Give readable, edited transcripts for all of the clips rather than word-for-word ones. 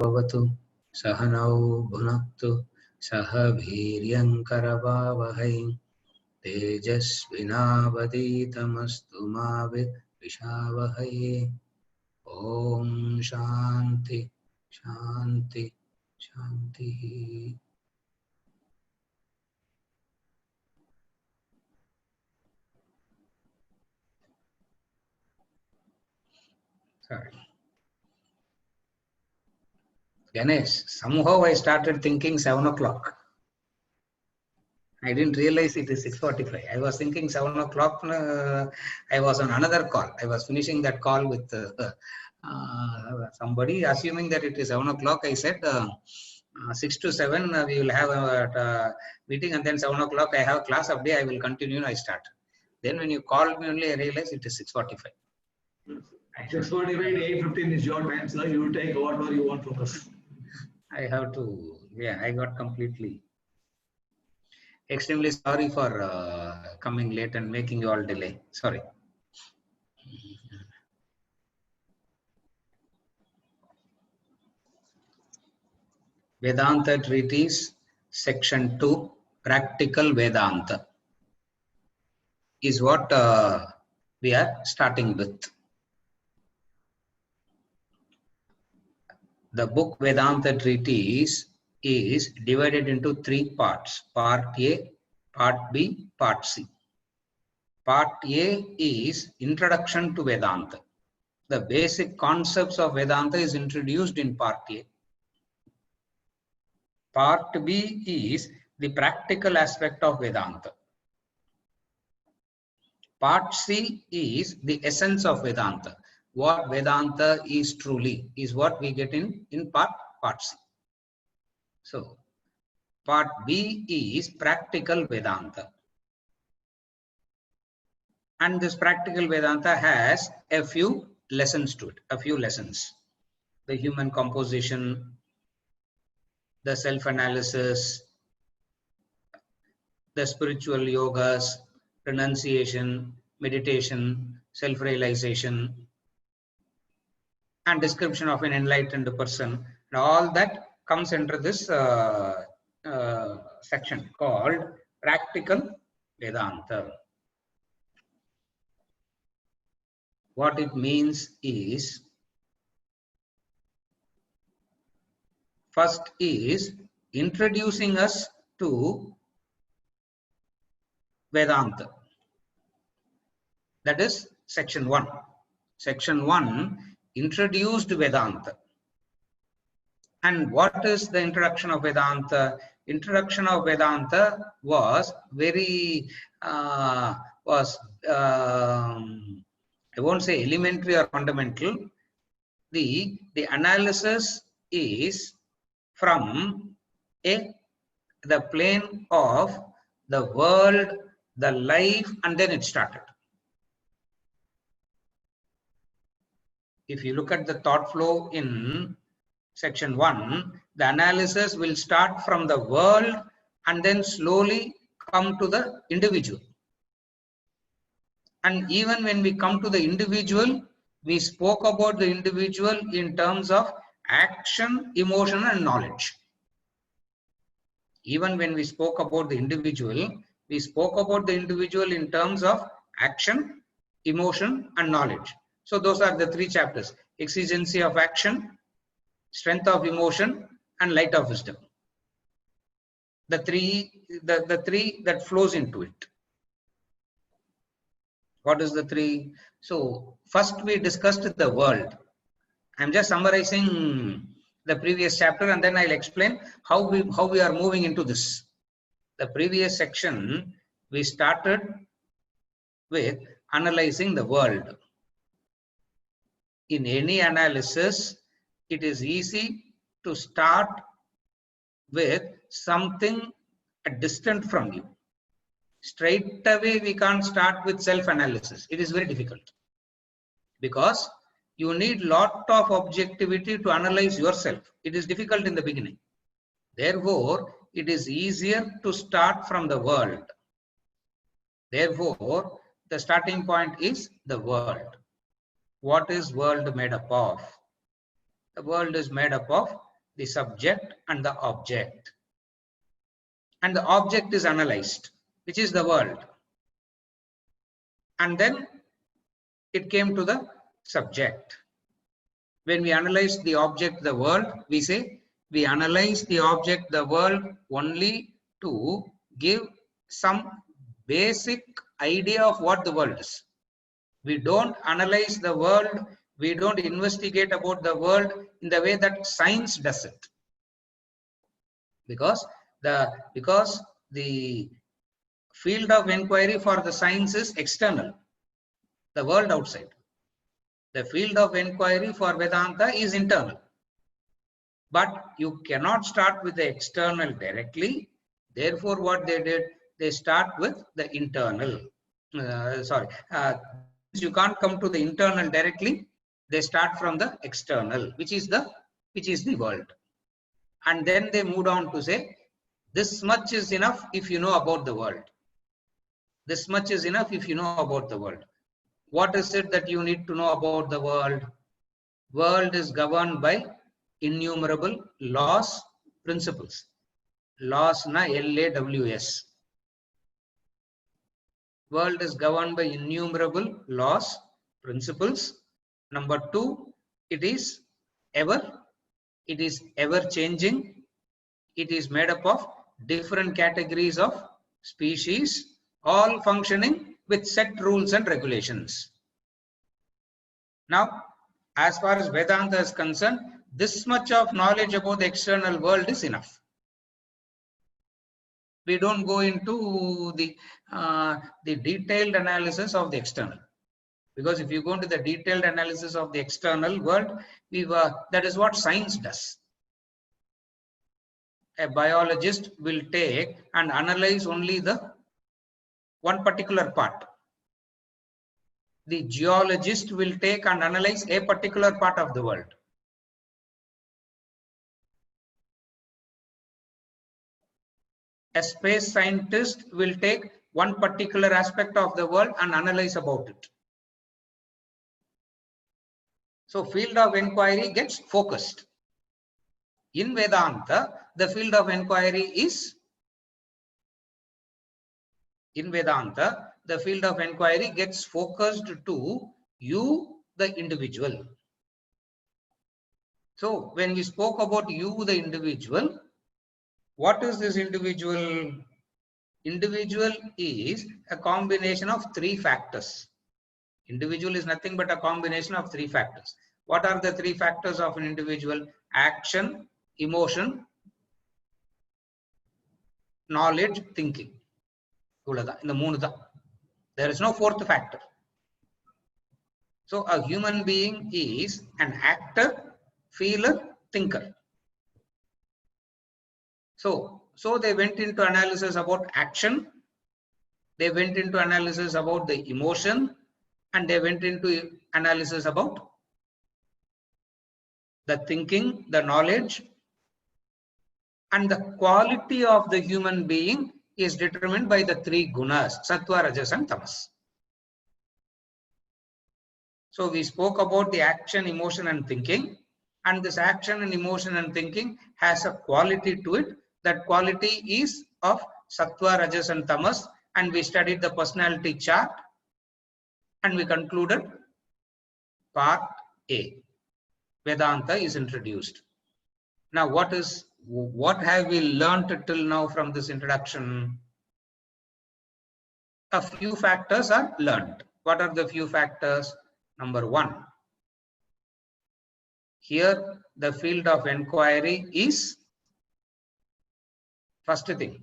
भवतु सहनौ भुनक्तु सह वीर्यङ्करवावहै तेजस्विनावधीतमस्तु मा विद्विषावहै। ॐ शान्ति शान्ति शान्तिः। Sorry. Ganesh, somehow I started thinking 7 o'clock. I didn't realize it is 6:45. I was thinking 7 o'clock. I was on another call. I was finishing that call with somebody, assuming that it is 7 o'clock. I said 6 to 7 we will have a meeting, and then 7 o'clock I have class update. I will continue. I start. Then when you called me only, I realized it is 6:45. 6:45 to 8:15 is your time, sir. You take whatever you want from us. I have to, yeah, I got completely extremely sorry for coming late and making you all delay. Sorry. Vedanta Treatise, Section 2, Practical Vedanta is what we are starting with. The book Vedanta Treatise is divided into 3 parts: Part A, Part B, Part C. Part A is Introduction to Vedanta. The basic concepts of Vedanta is introduced in Part A. Part B is the practical aspect of Vedanta. Part C is the essence of Vedanta. What Vedanta is truly is what we get in part C. So, Part B is practical Vedanta. And this practical Vedanta has a few lessons to it, a few lessons. The human composition, the self-analysis, the spiritual yogas, renunciation, meditation, self-realization, and description of an enlightened person. And all that comes under this section called Practical Vedanta. What it means is, first is introducing us to Vedanta. That is section 1. Section 1 introduced Vedanta. And what is the introduction of Vedanta? Introduction of Vedanta was very, I won't say elementary or fundamental. The analysis is from the plane of the world, the life, and then it started. If you look at the thought flow in section 1, the analysis will start from the world and then slowly come to the individual. And even when we come to the individual, we spoke about the individual in terms of action, emotion, and knowledge. Even when we spoke about the individual, we spoke about the individual in terms of action, emotion, and knowledge. So those are the 3 chapters: exigency of action, strength of emotion, and light of wisdom. The three that flows into it. What is the 3? So first we discussed the world. I'm just summarizing the previous chapter, and then I'll explain how we are moving into this. The previous section we started with analyzing the world. In any analysis, it is easy to start with something distant from you. Straight away we can't start with self-analysis. It is very difficult because you need lot of objectivity to analyze yourself. It is difficult in the beginning. Therefore, it is easier to start from the world. Therefore, the starting point is the world. What is world made up of? The world is made up of the subject and the object. And the object is analyzed, which is the world. And then it came to the subject. When we analyze the object, the world, we say we analyze the object, the world, only to give some basic idea of what the world is. We don't analyze the world, we don't investigate about the world in the way that science does it. Because the field of inquiry for the science is external, the world outside. The field of inquiry for Vedanta is internal. But you cannot start with the external directly. Therefore, what they did, they start with the internal. You can't come to the internal directly. They start from the external, which is the world. And then they moved on to say, this much is enough if you know about the world. This much is enough if you know about the world. What is it that you need to know about the world? World is governed by innumerable laws, principles. Laws na LAWS. World is governed by innumerable laws, principles. Number two, it is ever changing. It is made up of different categories of species, all functioning with set rules and regulations. Now, as far as Vedanta is concerned, this much of knowledge about the external world is enough. We don't go into the detailed analysis of the external. Because if you go into the detailed analysis of the external world, that is what science does. A biologist will take and analyze only the one particular part. The geologist will take and analyze a particular part of the world. A space scientist will take one particular aspect of the world and analyze about it. So field of inquiry gets focused. In Vedanta, the field of inquiry is gets focused to you, the individual. So when we spoke about you, the individual, what is this individual? Individual is a combination of three factors. Individual is nothing but a combination of three factors. What are the three factors of an individual? Action, emotion, knowledge, thinking. There is no fourth factor. So a human being is an actor, feeler, thinker. So they went into analysis about action, they went into analysis about the emotion, and they went into analysis about the thinking, the knowledge, and the quality of the human being is determined by the three gunas, sattva, rajas, and tamas. So we spoke about the action, emotion, and thinking, and this action and emotion and thinking has a quality to it. That quality is of sattva, rajas, and tamas, and we studied the personality chart, and we concluded part A. Vedanta is introduced. Now, what have we learned till now from this introduction? A few factors are learned. What are the few factors? Number one, here the field of inquiry is, first thing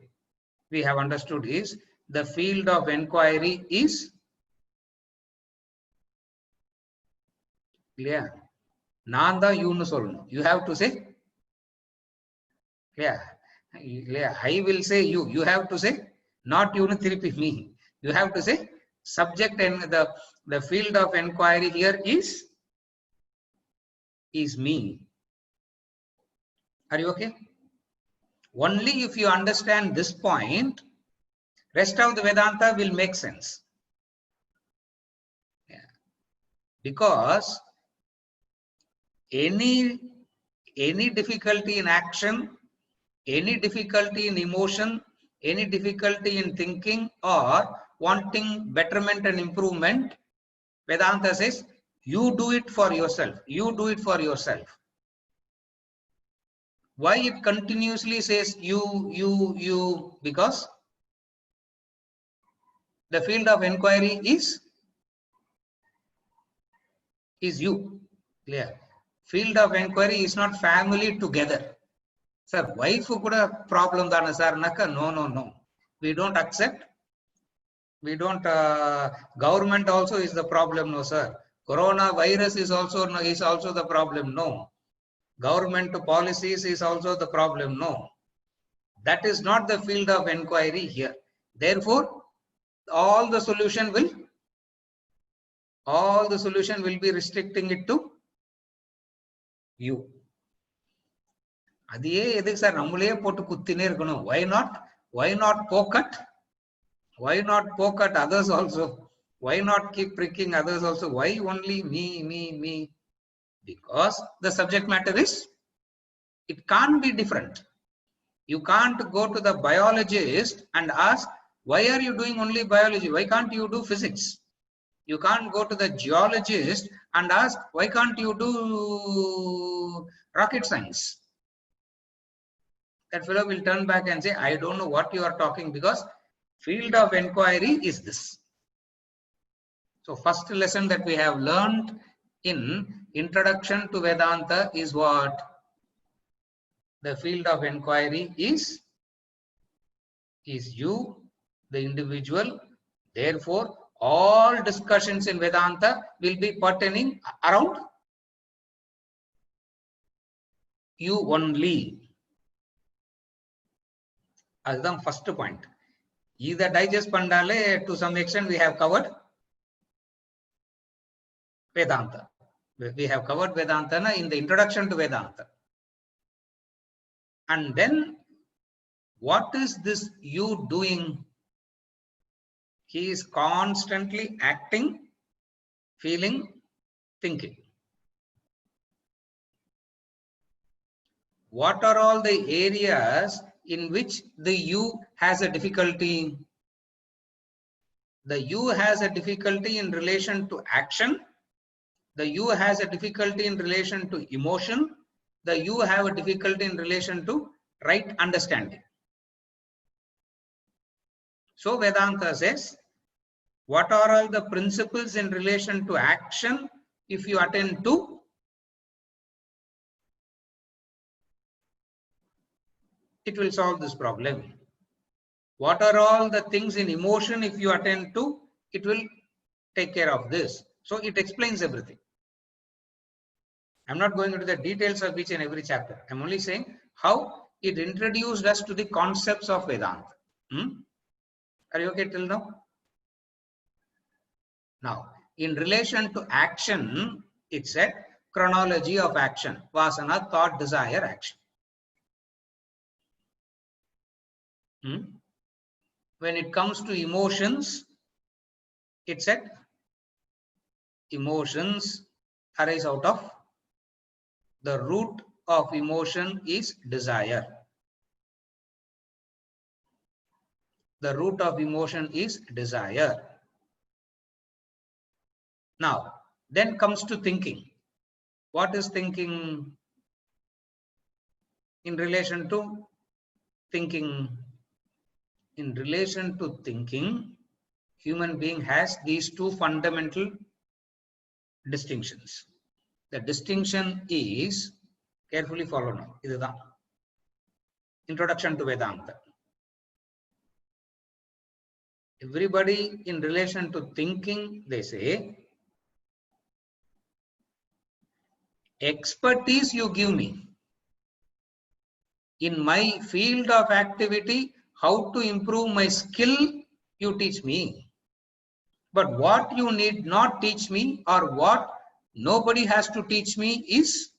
we have understood is, the field of inquiry is clear. Nanda you solno. You have to say clear. I will say you. You have to say not you me. You have to say subject, and the field of inquiry here is me. Are you okay? Only if you understand this point, rest of the Vedanta will make sense. Yeah. Because any any difficulty in action, any difficulty in emotion, any difficulty in thinking or wanting betterment and improvement, Vedanta says, you do it for yourself. You do it for yourself. Why it continuously says you? Because the field of inquiry is you. Clear? Field of inquiry is not family together. Sir, wife kuda problem dana sir naka? No. We don't accept. We don't. Government also is the problem, no sir. Coronavirus is also the problem, no. Government policies is also the problem, no. That is not the field of inquiry here. Therefore, all the solution will be restricting it to you. Why not poke at? Why not poke at others also? Why not keep pricking others also? Why only me? Because the subject matter is, it can't be different. You can't go to the biologist and ask, why are you doing only biology? Why can't you do physics? You can't go to the geologist and ask, why can't you do rocket science? That fellow will turn back and say, I don't know what you are talking, because field of inquiry is this. So first lesson that we have learned in Introduction to Vedanta is what? The field of inquiry is you, the individual. Therefore, all discussions in Vedanta will be pertaining around you only. That's the first point. Either digest pandale, to some extent we have covered Vedanta. We have covered Vedanta in the Introduction to Vedanta. And then, what is this you doing? He is constantly acting, feeling, thinking. What are all the areas in which the you has a difficulty? The you has a difficulty in relation to action. The you has a difficulty in relation to emotion. The you have a difficulty in relation to right understanding. So Vedanta says, what are all the principles in relation to action? If you attend to, it will solve this problem. What are all the things in emotion? If you attend to, it will take care of this. So it explains everything. I'm not going into the details of each and every chapter. I'm only saying how it introduced us to the concepts of Vedanta. Are you okay till now? Now, in relation to action, it said chronology of action. Vasana, thought, desire, action. When it comes to emotions, it said emotions arise out of, the root of emotion is desire. The root of emotion is desire. Now, then comes to thinking. What is thinking? In relation to thinking, human being has these two fundamental distinctions. The distinction is, carefully follow now, this is the Introduction to Vedanta. Everybody in relation to thinking, they say, expertise you give me. In my field of activity, how to improve my skill, you teach me. But what you need not teach me, or what nobody has to teach me, is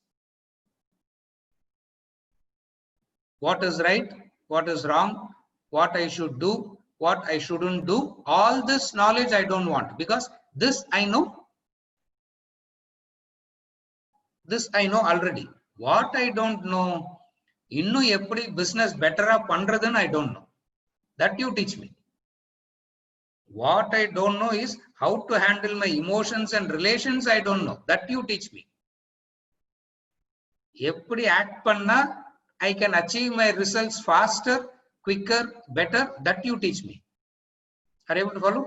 what is right, what is wrong, what I should do, what I shouldn't do. All this knowledge I don't want, because this I know. This I know already. What I don't know, இன்னும் எப்படி business better-ஆ பண்றதுன்னு I don't know. That you teach me. What I don't know is how to handle my emotions and relations. I don't know. That you teach me. எப்படி act பண்ணா I can achieve my results faster, quicker, better. That you teach me. Are you able to follow?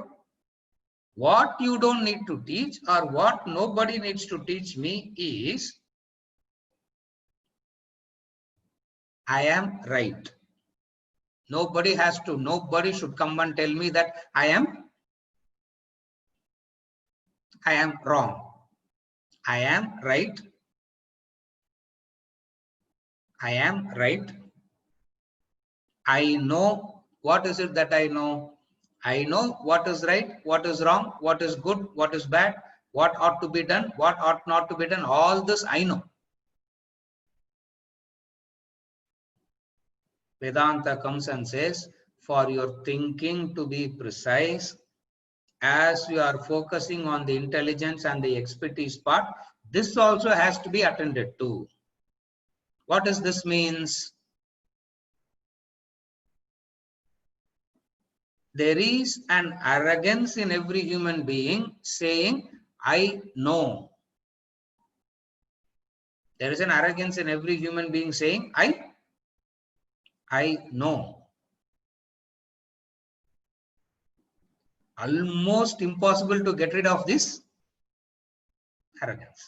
What you don't need to teach, or what nobody needs to teach me, is I am right. Nobody should come and tell me that I am wrong. I am right. I am right. I know. What is it that I know? I know what is right, what is wrong, what is good, what is bad, what ought to be done, what ought not to be done. All this I know. Vedanta comes and says, for your thinking to be precise, as you are focusing on the intelligence and the expertise part, this also has to be attended to. What does this means? There is an arrogance in every human being saying, I know. There is an arrogance in every human being saying, I know. Almost impossible to get rid of this arrogance.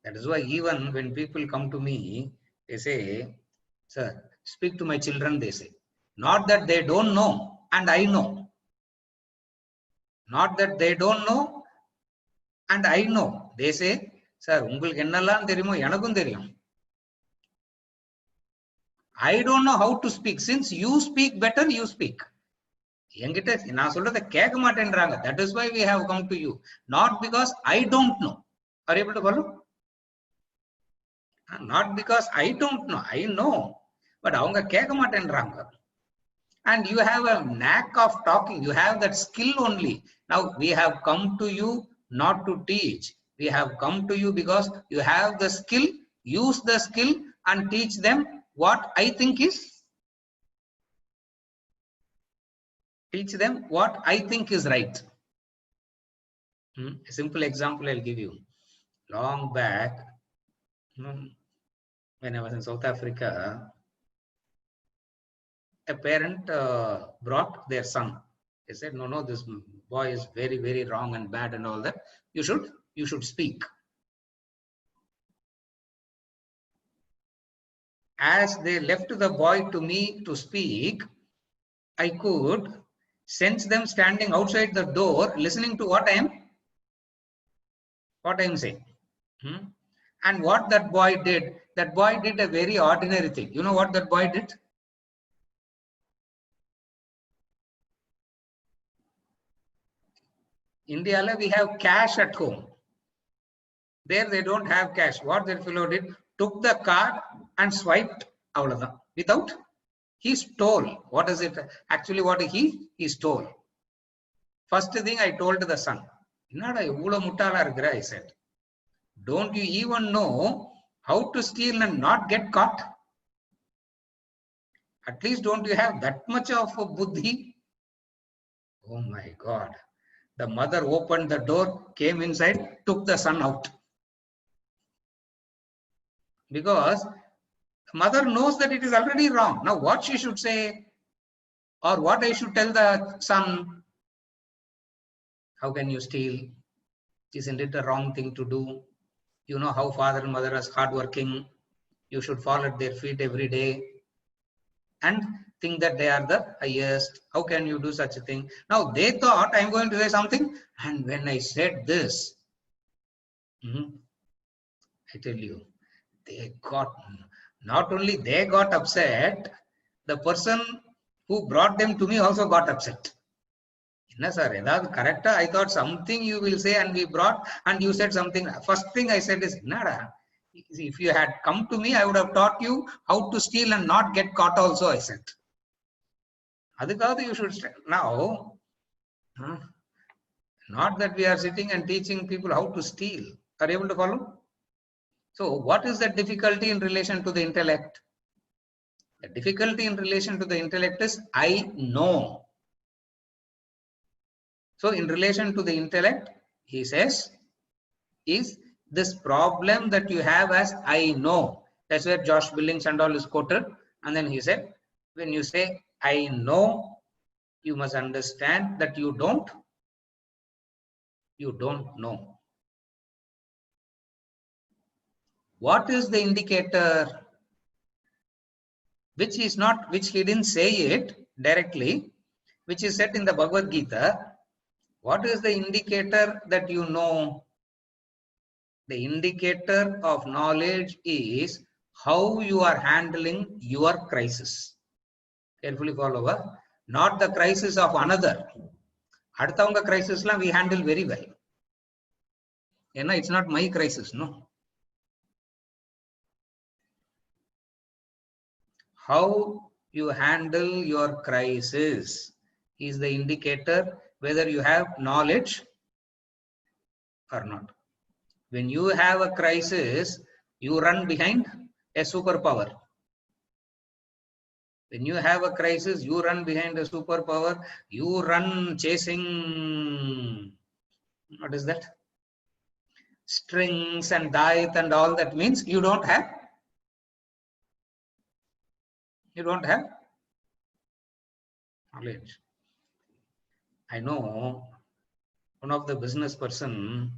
That is why even when people come to me, they say, sir, speak to my children, they say. Not that they don't know and I know. Not that they don't know and I know. They say, sir, உங்களுக்கு என்னெல்லாம் தெரியுமோ எனக்கும் தெரியும். I don't know how to speak. Since you speak better, you speak. என்கிட்ட நான் சொல்றதை கேட்க மாட்டேன்றாங்க. That is why we have come to you. Not because I don't know. Are you able to follow? Not because I don't know. I know. But அவங்க கேட்க மாட்டேன்றாங்க. And you have a knack of talking. You have that skill only. Now we have come to you not to teach. We have come to you because you have the skill. Use the skill and teach them what I think is. Teach them what I think is right. A simple example I'll give you. Long back, when I was in South Africa, a parent brought their son. They said, no, this boy is very, very wrong and bad and all that. You should speak. As they left the boy to me to speak, I could sense them standing outside the door, listening to what I am saying. And what that boy did a very ordinary thing. You know what that boy did? India, we have cash at home. There they don't have cash. What that fellow did, took the card and swiped without. He stole. What is it? Actually, what he stole. First thing I told the son, I said, don't you even know how to steal and not get caught? At least don't you have that much of a buddhi? Oh my God. The mother opened the door, came inside, took the son out. Because the mother knows that it is already wrong. Now what she should say, or what I should tell the son, how can you steal? Isn't it a wrong thing to do? You know how father and mother are hardworking. You should fall at their feet every day and think that they are the highest. How can you do such a thing? Now they thought I'm going to say something, and when I said this, I tell you, they got, not only they got upset, the person who brought them to me also got upset. Sir, correct? I thought something you will say and we brought, and you said something. First thing I said is, nada. If you had come to me, I would have taught you how to steal and not get caught also, I said. You should now, not that we are sitting and teaching people how to steal. Are you able to follow? So what is the difficulty in relation to the intellect? The difficulty in relation to the intellect is I know. So in relation to the intellect, he says, is this problem that you have as I know. That's where Josh Billings and all is quoted. And then he said, when you say I know, you must understand that you don't know. What is the indicator? Which he didn't say it directly, which is said in the Bhagavad Gita. What is the indicator that you know? The indicator of knowledge is how you are handling your crisis. Carefully follow, not the crisis of another. Aduthavanga crisis we handle very well. It's not my crisis, no. How you handle your crisis is the indicator whether you have knowledge or not. When you have a crisis, you run behind a superpower. When you have a crisis, you run behind a superpower. You run chasing, what is that? Strings and diet and all that means you don't have knowledge. I know one of the business person,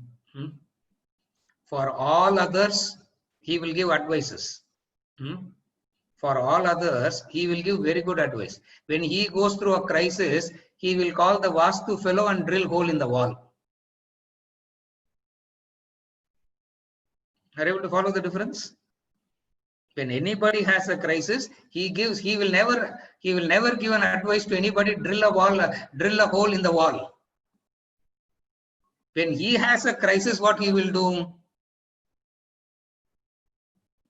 for all others, he will give advices. For all others, he will give very good advice. When he goes through a crisis, he will call the Vastu fellow and drill hole in the wall. Are you able to follow the difference? When anybody has a crisis, he will never give an advice to anybody, drill a hole in the wall. When he has a crisis, what he will do?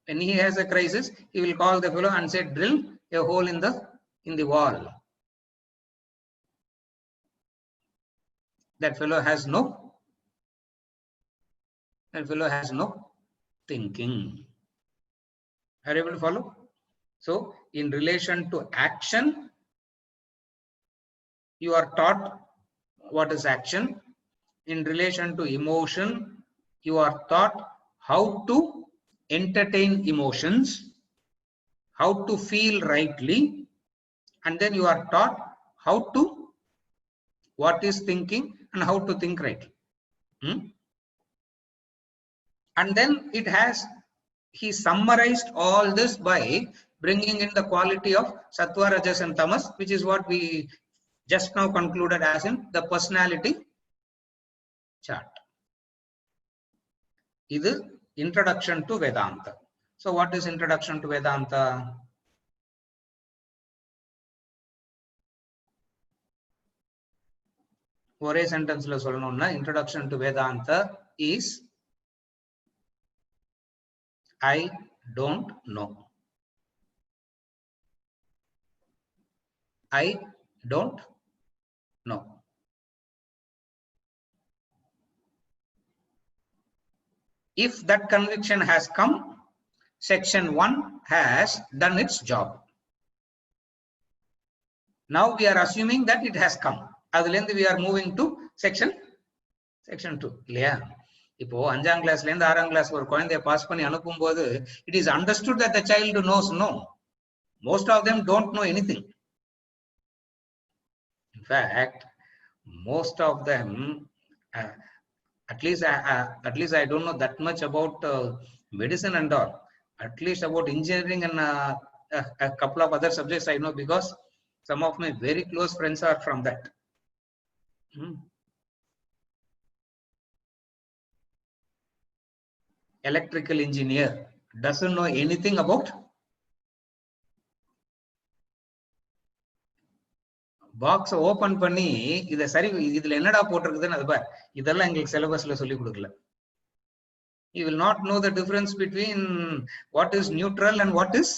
When he has a crisis, he will call the fellow and say, drill a hole in the wall. That fellow has no thinking. Are you able to follow? So, in relation to action, you are taught what is action. In relation to emotion, you are taught how to entertain emotions, how to feel rightly, and then you are taught what is thinking and how to think rightly. And then he summarized all this by bringing in the quality of Sattva, Rajas and Tamas, which is what we just now concluded as in the personality chart. This is introduction to Vedanta. So what is introduction to Vedanta? One sentence la sollanumna, introduction to Vedanta is I don't know. I don't know. If that conviction has come, section 1 has done its job. Now we are assuming that it has come. Adulende we are moving to section 2. இல்லையா? இப்போ 5th class ல இருந்து 6th class ஒரு குழந்தையை pass பண்ணி அனுப்பும்போது it is understood that the child knows. No, most of them don't know anything. In fact, most of them at least I don't know that much about medicine and all. At least about engineering and a couple of other subjects I know, because some of my very close friends are from that. Electrical engineer doesn't know anything about box open பண்ணி இத சரி இதுல என்னடா போட்டுருக்குதுன்னு அது பார், இதெல்லாம் எங்களுக்கு சிலபஸ்ல சொல்லி கொடுக்கல. You will not know the difference between what is neutral and what is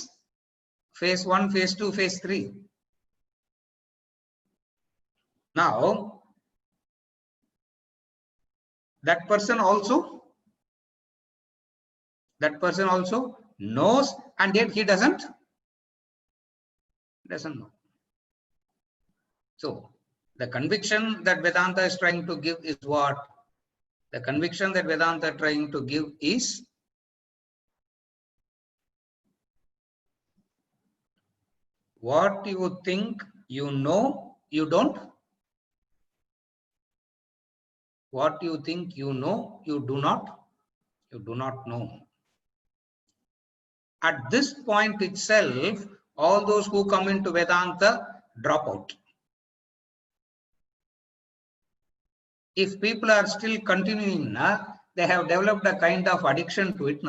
phase 1, phase 2, phase 3. Now that person also That person also knows, and yet he doesn't know. So the conviction that Vedanta is trying to give is what? The conviction that Vedanta is trying to give is what you think you know, you don't. What you think you know, you do not know. At this point itself, all those who come into Vedanta drop out. If people are still continuing, they have developed a kind of addiction to it.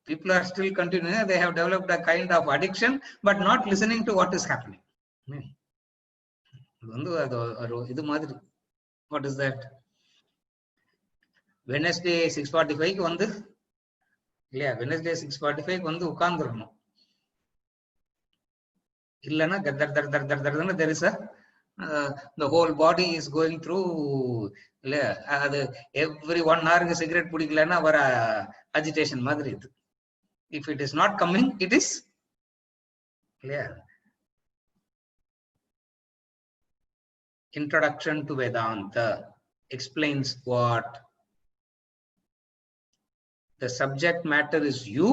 People are still continuing, they have developed a kind of addiction, but not listening to what is happening. What is that? Wednesday 6:45 வந்து இல்லையா? Wednesday 6:45 வந்து உட்கார்ந்துடணும். இல்லைன்னா there is a the whole body is going through every 1 hour cigarette பிடிக்கலன்னா வர agitation மாதிரி இது. If it is not coming, it is clear. Introduction to Vedanta explains what? The subject matter is you.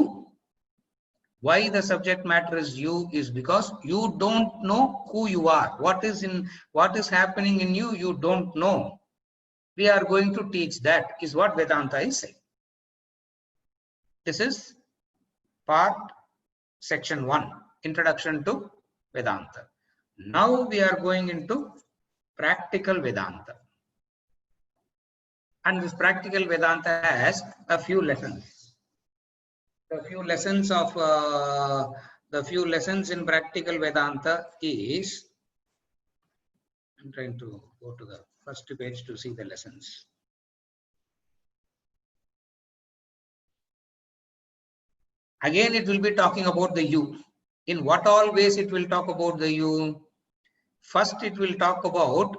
Why the subject matter is you is because you don't know who you are. What is happening in you, you don't know. We are going to teach that, is what Vedanta is saying. This is part section 1, Introduction to Vedanta. Now we are going into practical Vedanta. And this practical Vedanta has a few lessons. The few lessons in practical Vedanta is, I'm trying to go to the first page to see the lessons. Again, it will be talking about the you. In what all ways it will talk about the you? First, it will talk about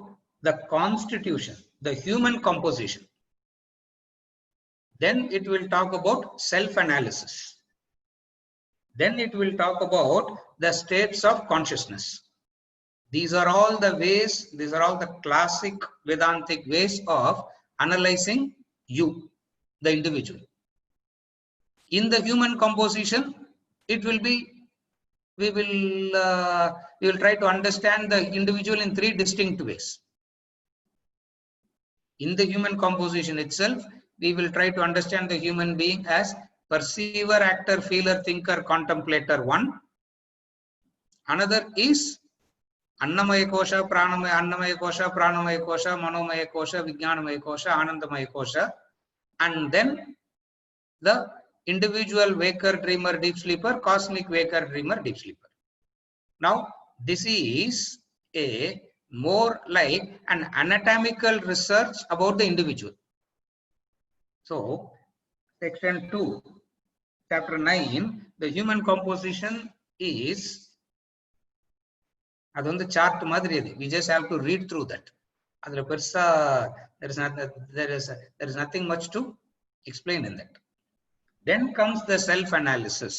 the constitution, the human composition. Then it will talk about self-analysis. Then it will talk about the states of consciousness. These are all the ways, these are all the classic Vedantic ways of analyzing you, the individual. In the human composition, it will be, we will try to understand the individual in 3 distinct ways. In the human composition itself, we will try to understand the human being as perceiver, actor, feeler, thinker, contemplator 1. Another is Annamaya Kosha, Annamaya Kosha, Manomaya Kosha, Vijnanamaya Kosha, Anandamaya Kosha, and then the individual waker, dreamer, deep sleeper, cosmic waker, dreamer, deep sleeper. Now, this is a more like an anatomical research about the individual. So, section 2, chapter 9, the human composition is, அது வந்து chart மாதிரி அது. We just have to read through that. அதுல பெருசா there is nothing much to explain in that. Then comes the self-analysis.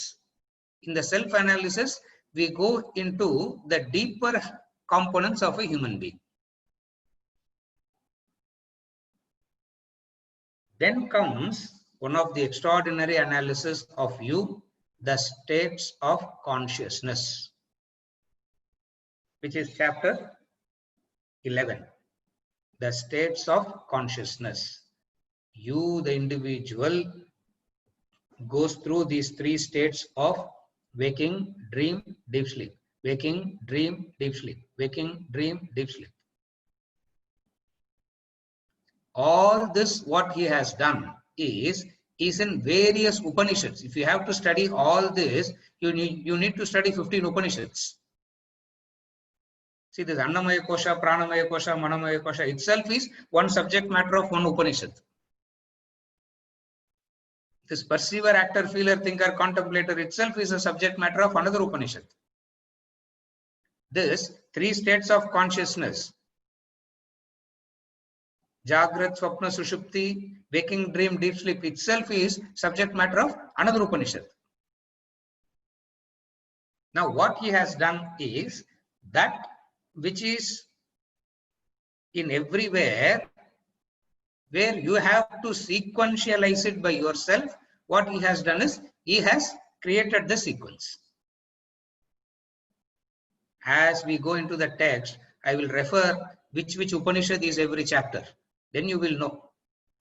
In the self-analysis, we go into the deeper components of a human being. Then comes one of the extraordinary analysis of you, the states of consciousness, which is chapter 11. The states of consciousness. You, the individual, goes through these 3 states of waking, dream, deep sleep. Waking, dream, deep sleep. Waking, dream, deep sleep. All this, what he has done is in various Upanishads. If you have to study all this, you need to study 15 Upanishads. See, this Annamaya Kosha, Pranamaya Kosha, Manamaya Kosha itself is one subject matter of one Upanishad. This perceiver, actor, feeler, thinker, contemplator itself is a subject matter of another Upanishad. This 3 states of consciousness, Jagrat, Swapna, Sushupti, waking dream, deep sleep itself is subject matter of another Upanishad. Now what he has done is that which is in everywhere, where you have to sequentialize it by yourself, what he has done is he has created the sequence. As we go into the text, I will refer which Upanishad is every chapter. Then you will know.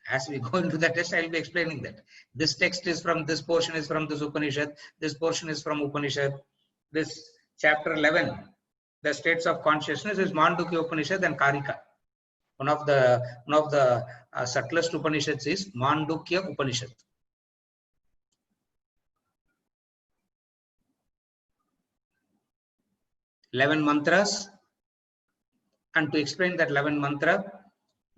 As we go into the text, I will be explaining that. This text is from this portion is from this Upanishad. This portion is from Upanishad. This chapter 11, the states of consciousness, is Mandukya Upanishad and Karika. One of the subtlest Upanishads is Mandukya Upanishad. Eleven mantras, and to explain that 11 mantra,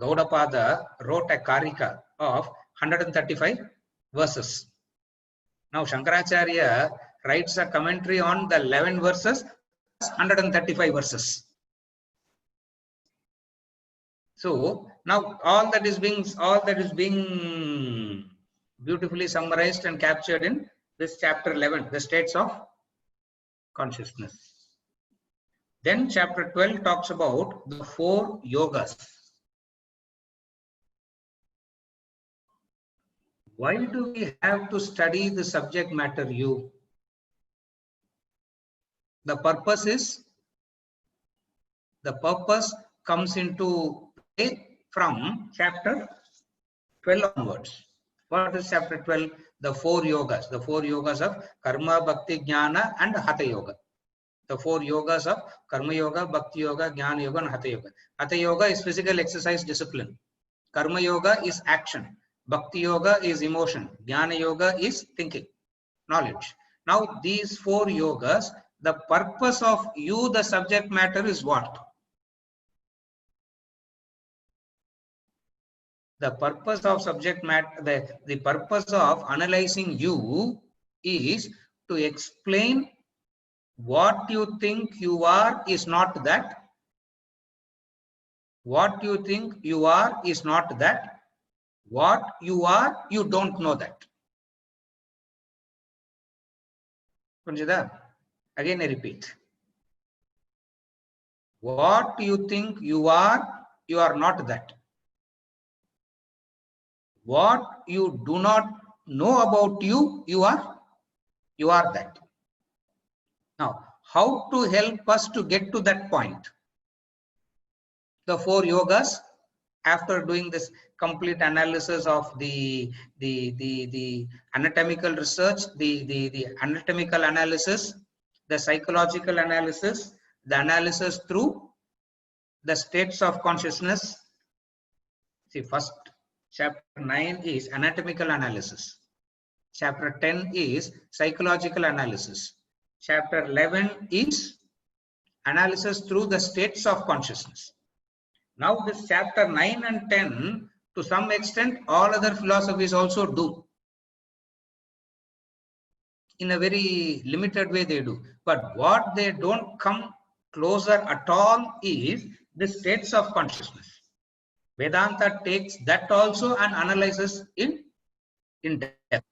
Gaudapada wrote a Karika of 135 verses. Now Shankaracharya writes a commentary on the 11 verses, 135 verses. So now all that is being beautifully summarized and captured in this chapter 11, the states of consciousness. Then chapter 12 talks about the 4 yogas. Why do we have to study the subject matter you? The purpose comes into play from chapter 12 onwards. What is chapter 12? The 4 yogas. The 4 yogas of Karma, Bhakti, Jnana and Hatha Yoga. The 4 yogas of Karma Yoga, Bhakti Yoga, Jnana Yoga and Hatha Yoga. Hatha Yoga is physical exercise discipline. Karma Yoga is action. Bhakti Yoga is emotion. Jnana Yoga is thinking, knowledge. Now these 4 yogas, the purpose of you, the subject matter, is what? The purpose of subject matter, the purpose of analyzing you is to explain what you think you are is not that. What you think you are is not that. What you are, you don't know that. Again I repeat. What you think you are not that. What you do not know about you, you are that. Now, how to help us to get to that point? The 4 yogas, after doing this complete analysis of the anatomical research, the anatomical analysis, the psychological analysis, the analysis through the states of consciousness. See, first chapter 9 is anatomical analysis. Chapter 10 is psychological analysis. Chapter 11 is analysis through the states of consciousness. Now this chapter 9 and 10, to some extent, all other philosophies also do. In a very limited way they do. But what they don't come closer at all is the states of consciousness. Vedanta takes that also and analyzes in depth.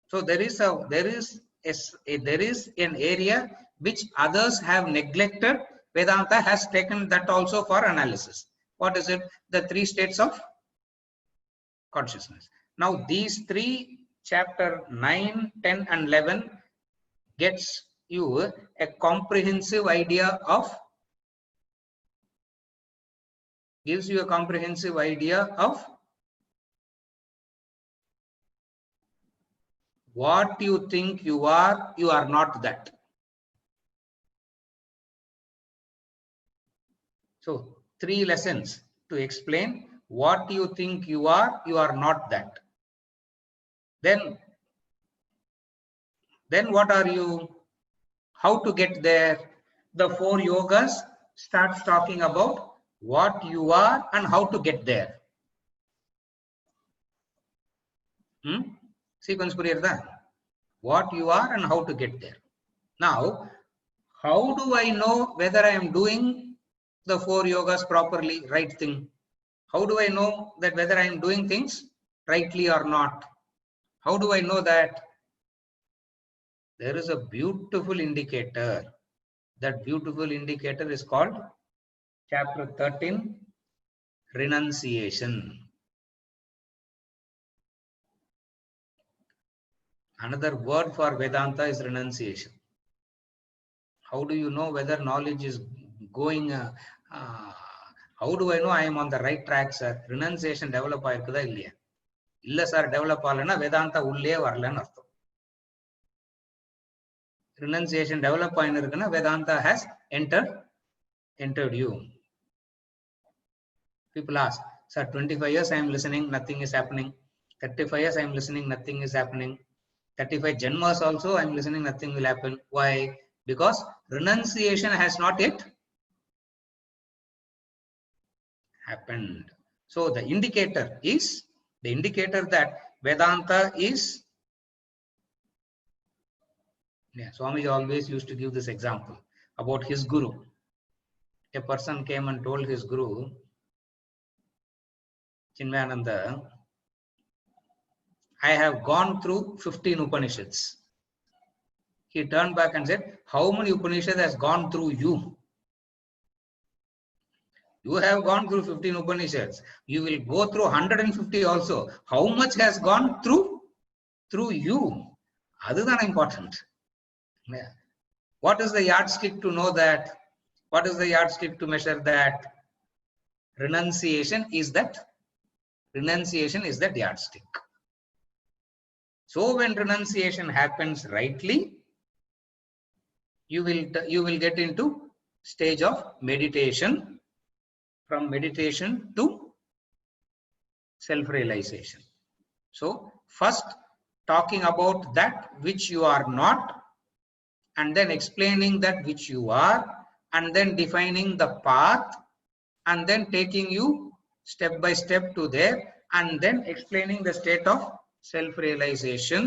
So there is an area which others have neglected. Vedanta has taken that also for analysis. What is it? The 3 states of consciousness. Now these 3, chapter 9, 10 and 11, gets you a comprehensive idea of, gives you a comprehensive idea of what you think you are not that. So 3 lessons to explain what you think you are not that. Then what are you? How to get there? The 4 yogas starts talking about what you are and how to get there. Sequence puriyarda? What you are and how to get there. Now, how do I know whether I am doing the 4 yogas properly, right thing? How do I know that whether I am doing things rightly or not? How do I know that? There is a beautiful indicator. That beautiful indicator is called chapter 13, renunciation. Another word for Vedanta is renunciation. How do you know whether knowledge is going, how do I know I am on the right track, sir? Renunciation develop ஆயிருக்குதா இல்லையா? இல்ல sir develop ஆகலைன்னா வேதாந்தா உள்ளே வரலன்னு அர்த்தம். Renunciation develop ஆயின்னு இருக்குன்னா Vedanta has entered you. People ask, sir, 25 years I am listening, nothing is happening. 35 years I am listening, nothing is happening. 35 Janmas also I am listening, nothing will happen. Why? Because renunciation has not yet happened. So the indicator that Vedanta is, Swamiji always used to give this example about his guru. A person came and told his guru, Chinmayananda, I have gone through 15 Upanishads. He turned back and said, how many Upanishads has gone through you? You have gone through 15 Upanishads. You will go through 150 also. How much has gone through you? Other than important. What is the yardstick to know that? What is the yardstick to measure that? Renunciation is that yardstick. So when renunciation happens rightly, you will get into stage of meditation. From meditation to self-realization. So first talking about that which you are not, and then explaining that which you are, and then defining the path, and then taking you step by step to there, and then explaining the state of self-realization.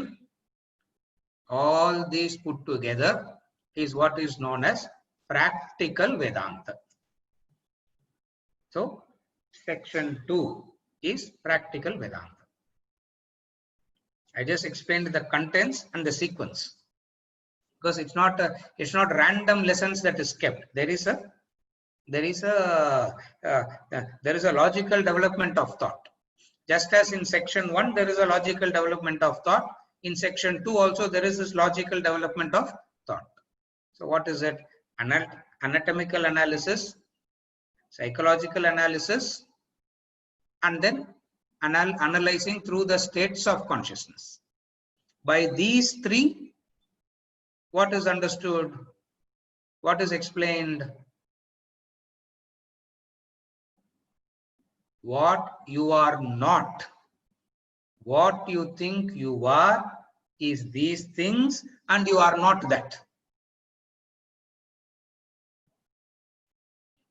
All these put together is what is known as practical Vedanta. So section 2 is practical Vedanta. I just explained the contents and the sequence, because it's not random lessons that is kept. There is a logical development of thought. Just as in section 1 there is a logical development of thought, in section 2 also there is this logical development of thought. So what is it? Anatomical analysis, psychological analysis, and then analyzing through the states of consciousness. By these three, what is understood? What is explained? What you are not, what you think you are, is these things, and you are not that.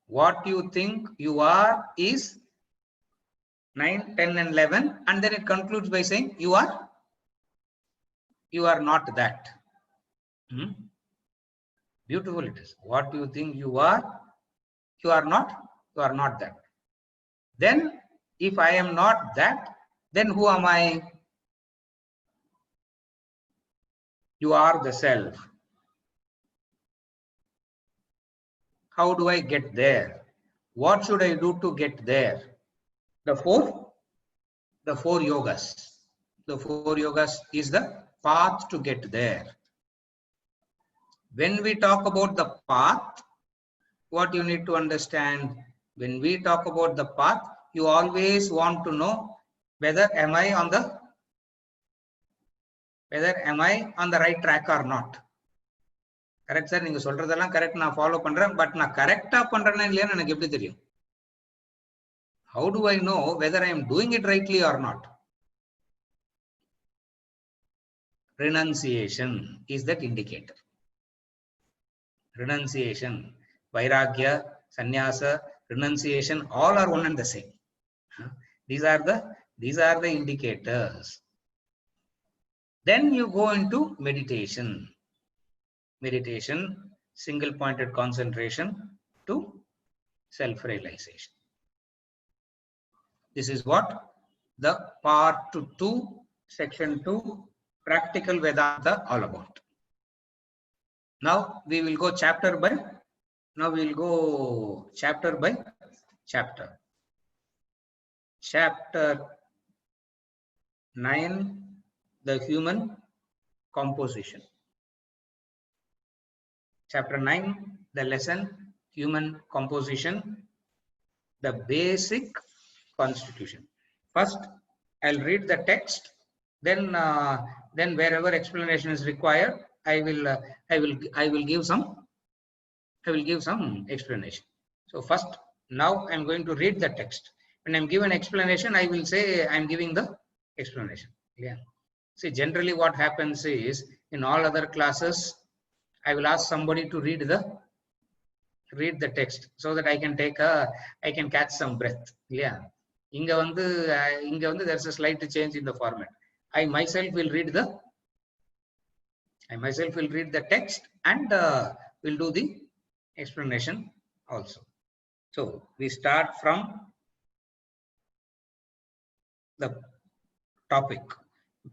What you think you are is 9, 10 and 11, and then it concludes by saying you are not that. Beautiful it is. What you think you are not that. Then if I am not that, then who am I? You are the self. How do I get there? What should I do to get there? The four yogas. The 4 yogas is the path to get there. When we talk about the path, what you need to understand, when we talk about the path, you always want to know whether am I on the right track or not. Correct sir, நீங்க சொல்றதெல்லாம் correct, நான் follow பண்றேன், but நான் கரெக்டா பண்றேனா இல்லையான்னு எனக்கு எப்படி தெரியும்? How do I know whether I am doing it rightly or not? Renunciation is that indicator. Renunciation, vairagya, sannyasa, renunciation, all are one and the same. These are the indicators. Then you go into meditation. Meditation, single pointed concentration to self-realization. This is what the part 2, section 2, practical Vedanta all about. Now we will go chapter by chapter. Chapter 9, the human composition. Chapter 9, the lesson, human composition, the basic constitution. First, I'll read the text. Then wherever explanation is required, I will give some explanation. So first, now I'm going to read the text. When I'm given explanation, I will say I'm giving the explanation. Yeah. See, generally what happens is in all other classes, I will ask somebody to read the text so that I can catch some breath. Yeah. Inga there's a slight change in the format. I myself will read the text and will do the explanation also. So we start from the topic,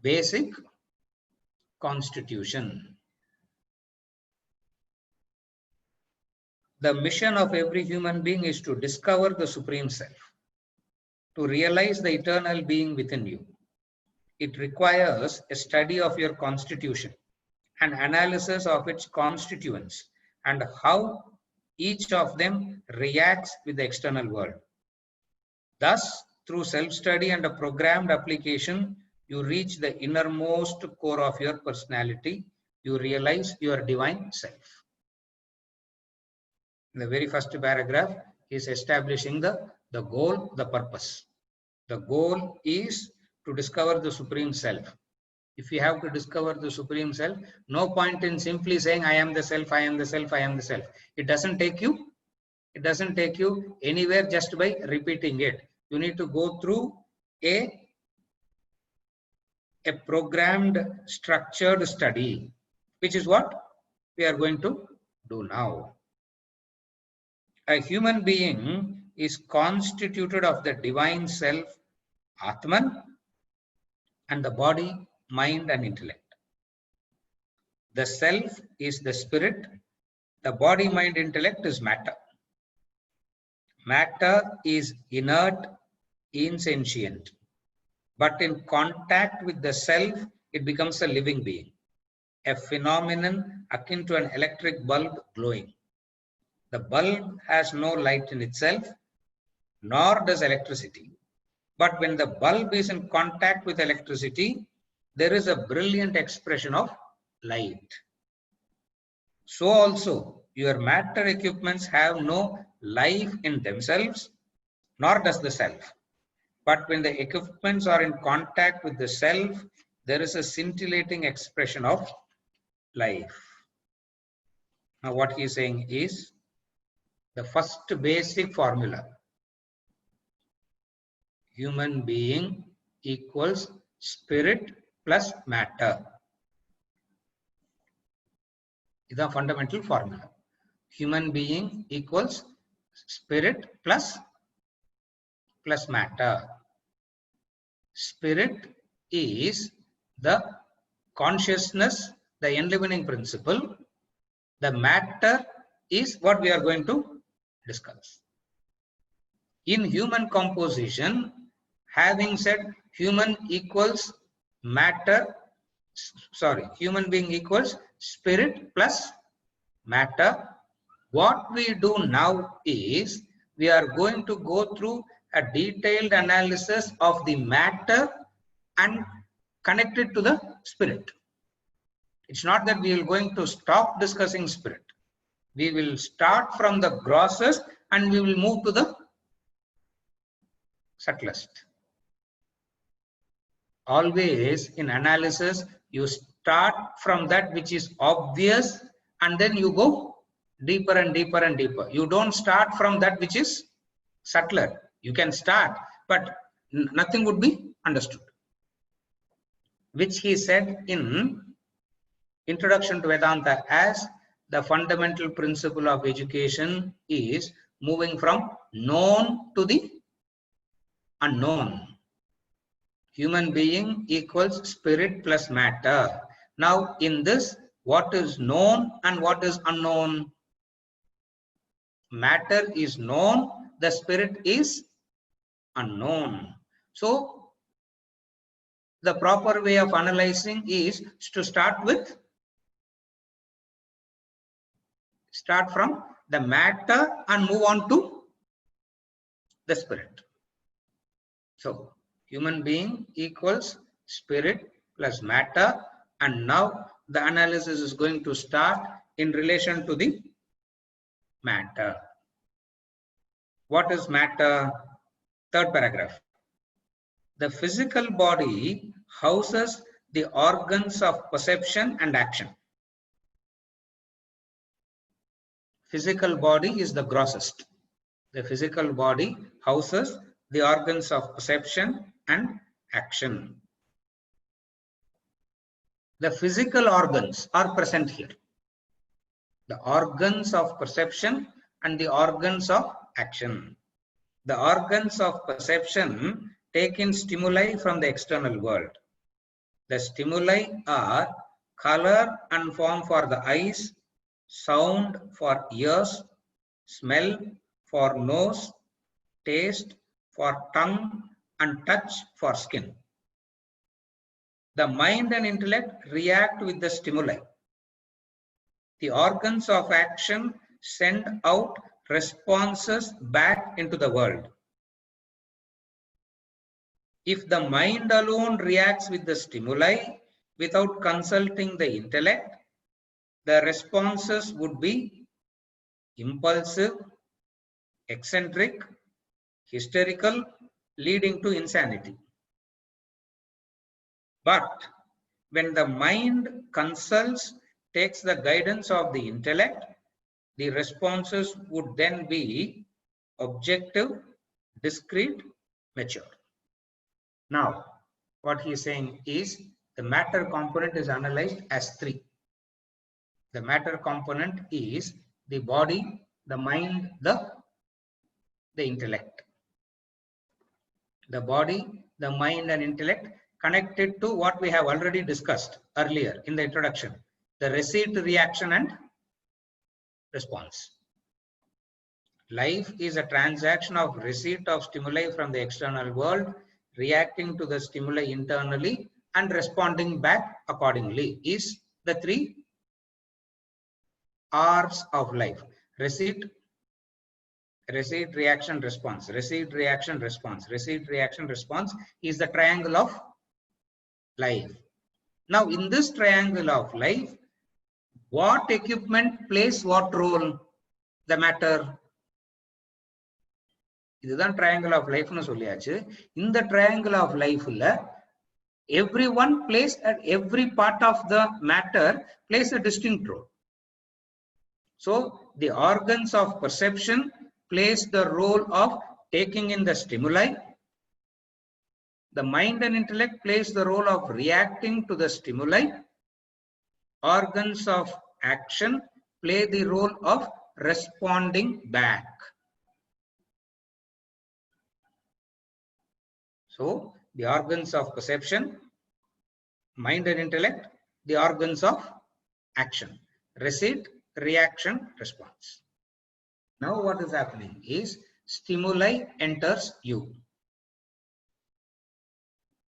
basic constitution. The mission of every human being is to discover the Supreme Self, to realize the eternal being within you. It requires a study of your constitution, an analysis of its constituents, and how each of them reacts with the external world. Thus, through self-study and a programmed application, you reach the innermost core of your personality. You realize your divine self. In the very first paragraph is establishing the goal, the purpose. The goal is to discover the Supreme Self. If you have to discover the Supreme Self, no point in simply saying, I am the Self, I am the Self, I am the Self. It doesn't take you anywhere just by repeating it. You need to go through a programmed, structured study, which is what we are going to do now. A human being is constituted of the divine self, Atman, and the body, mind, and intellect. The self is the spirit, the body, mind, intellect is matter. Matter is inert, insentient, but in contact with the self, it becomes a living being, a phenomenon akin to an electric bulb glowing. The bulb has no light in itself, nor does electricity. But when the bulb is in contact with electricity, there is a brilliant expression of light. So also, your matter equipments have no life in themselves, nor does the self. But when the equipments are in contact with the self, there is a scintillating expression of life. Now what he is saying is the first basic formula. Human being equals spirit plus matter. This is the fundamental formula. Human being equals spirit plus matter. Spirit is the consciousness, the enlivening principle. The matter is what we are going to discuss. In human composition, having said human equals matter, human being equals spirit plus matter, what we do now is we are going to go through a detailed analysis of the matter and connect it to the spirit. It's not that we are going to stop discussing spirit. We will start from the grossest and we will move to the subtlest. Always in analysis, you start from that which is obvious and then you go deeper and deeper and deeper. You don't start from that which is subtler. You can start, but nothing would be understood. Which he said in Introduction to Vedanta as the fundamental principle of education is moving from known to the unknown. Human being equals spirit plus matter. Now in this, what is known and what is unknown? Matter is known, the spirit is unknown. So the proper way of analyzing is to start from the matter and move on to the spirit. So human being equals spirit plus matter, and now the analysis is going to start in relation to the matter. What is matter? Third paragraph. The physical body houses the organs of perception and action. Physical body is the grossest. The physical body houses the organs of perception and action. The physical organs are present here. The organs of perception and the organs of action. The organs of perception take in stimuli from the external world. The stimuli are color and form for the eyes, sound for ears, smell for nose, taste for tongue, and touch for skin. The mind and intellect react with the stimuli. The organs of action send out responses back into the world. If the mind alone reacts with the stimuli without consulting the intellect, the responses would be impulsive, eccentric, hysterical, leading to insanity. But when the mind consults, takes the guidance of the intellect, the responses would then be objective, discrete, mature. Now, what he is saying is the matter component is analyzed as three. The matter component is the body, the mind, the intellect. The body, the mind, and intellect connected to what we have already discussed earlier in the introduction, the receipt, reaction, and response. Life is a transaction of receipt of stimuli from the external world, reacting to the stimuli internally, and responding back accordingly is the three R's of life. Receipt, reaction, response. Receipt, reaction, response. Receipt, reaction, response is the triangle of life. Now, in this triangle of life, what equipment plays what role? The matter. This is the triangle of life. In the triangle of life, everyone plays at every part of the matter plays a distinct role. So the organs of perception plays the role of taking in the stimuli. The mind and intellect plays the role of reacting to the stimuli. Organs of action play the role of responding back. So the organs of perception, mind and intellect, the organs of action, receipt, reaction, response. Now what is happening is stimuli enters you.